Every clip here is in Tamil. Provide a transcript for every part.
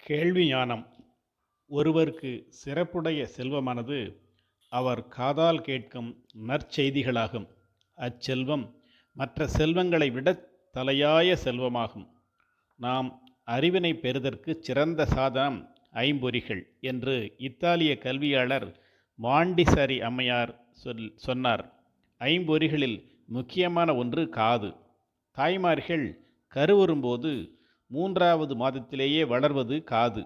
கேள்வி ஞானம் ஒருவருக்கு சிறப்புடைய செல்வமானது அவர் காதால் கேட்கும் நற்செய்திகளாகும். அச்செல்வம் மற்ற செல்வங்களை விட தலையாய செல்வமாகும். நாம் அறிவினை பெறுதற்கு சிறந்த சாதனம் ஐம்பொறிகள் என்று இத்தாலிய கல்வியாளர் மாண்டிசரி அம்மையார் சொன்னார். ஐம்பொறிகளில் முக்கியமான ஒன்று காது. தாய்மார்கள் கருவுறும்போது 3வது மாதத்திலேயே வளர்வது காது.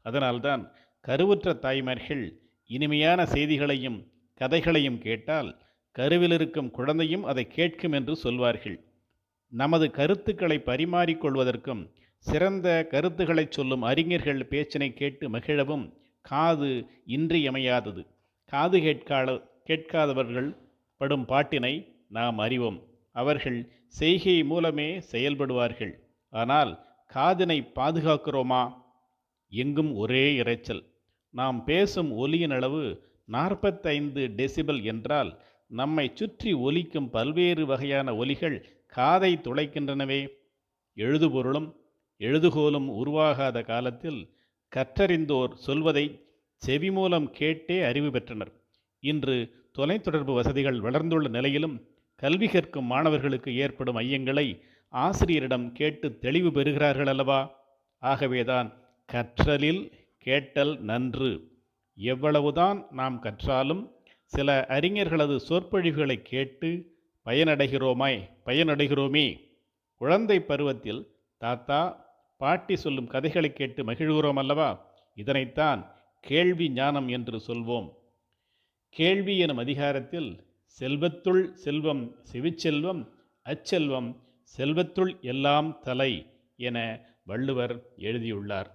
அதனால்தான் கருவுற்ற தாய்மார்கள் இனிமையான செய்திகளையும் கதைகளையும் கேட்டால் கருவிலிருக்கும் குழந்தையும் அதை கேட்கும் என்று சொல்வார்கள். நமது கருத்துக்களை பரிமாறிக்கொள்வதற்கும் சிறந்த கருத்துக்களை சொல்லும் அறிஞர்கள் பேச்சினை கேட்டு மகிழவும் காது இன்றியமையாதது. காது கேட்காதவர்கள் படும் பாட்டினை நாம் அறிவோம். அவர்கள் செய்கை மூலமே செயல்படுவார்கள். ஆனால் காதினை பாதுகாக்கிறோமா? எங்கும் ஒரே இரைச்சல். நாம் பேசும் ஒலியின் அளவு 45 டெசிபல் என்றால் நம்மை சுற்றி ஒலிக்கும் பல்வேறு வகையான ஒலிகள் காதை துளைக்கின்றனவே. எழுதுபொருளும் எழுதுகோலும் உருவாகாத காலத்தில் கற்றறிந்தோர் சொல்வதை செவி மூலம் கேட்டே அறிவு பெற்றனர். இன்று தொலைத்தொடர்பு வசதிகள் வளர்ந்துள்ள நிலையிலும் கல்வி கற்கும் மாணவர்களுக்கு ஏற்படும் ஐயங்களை ஆசிரியரிடம் கேட்டு தெளிவு பெறுகிறார்கள் அல்லவா? ஆகவேதான் கற்றலில் கேட்டல் நன்று. எவ்வளவுதான் நாம் கற்றாலும் சில அறிஞர்களது சொற்பொழிவுகளை கேட்டு பயனடைகிறோமே. குழந்தை பருவத்தில் தாத்தா பாட்டி சொல்லும் கதைகளை கேட்டு மகிழ்கிறோம் அல்லவா? இதனைத்தான் கேள்வி ஞானம் என்று சொல்வோம். கேள்வி எனும் அதிகாரத்தில் செல்வத்துள் செல்வம் செவிச்செல்வம், அச்செல்வம் செல்வத்துள் எல்லாம் தலை என வள்ளுவர் எழுதியுள்ளார்.